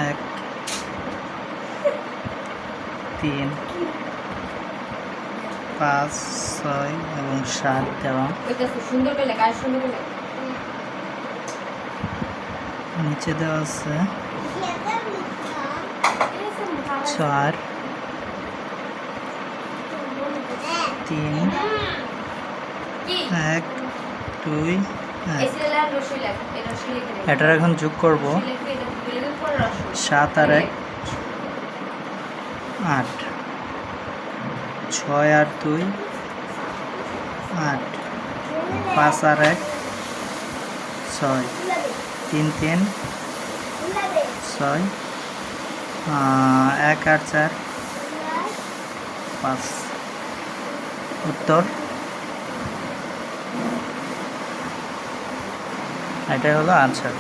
এক 3 5 6 এবং 7 দেওয়া। নিচে দেওয়া আছে 4 3 1 2 এটার এখন যোগ করব 7 আর 1 8 6 আর 2 8 5 আর 1 6 3 3 6 1 আর 4 5 উত্তর এটাই হলো আনসার।